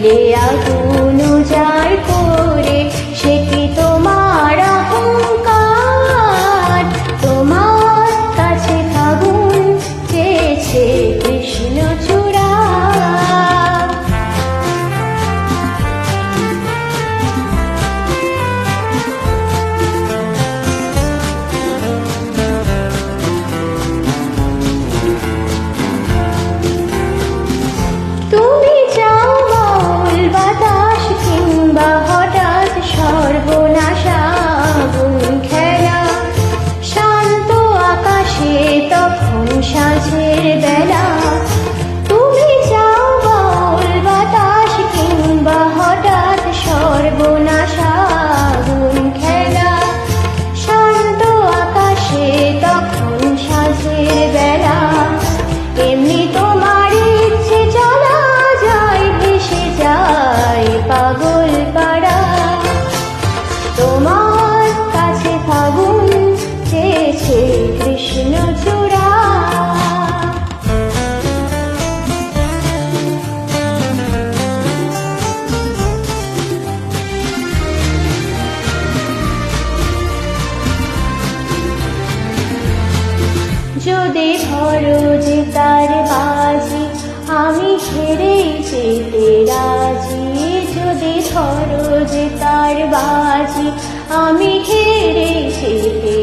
দিলে আগুন উজাড় করে, সে কি তোমার অহংকার? তোমার কাছে ফাগুন চেয়েছে কৃষ্ণচূড়া। তুমি চাও বাউল বাতাস কিংবা হঠাৎ সর্বনাশা আগুন খেলা, শান্ত আকাশে তখন সাঁঝের বেলা। তুমি চাও বাউল বাতাস কিংবা হঠাৎ সর্বনাশা আগুন খেলা, শান্ত আকাশে তখন সাঁঝের বেলা। এমনি তোমার ইচ্ছে চলা যায়, ভেসে যায় পাগল পাড়া। তোমার কাছে ফাগুন চেয়েছে কৃষ্ণচূড়া। যদি ধরো যে তার বাজি, আমি হেরেই যেতে রাজি। যদি ধরো যে তার বাজি, আমি হেরে যেতে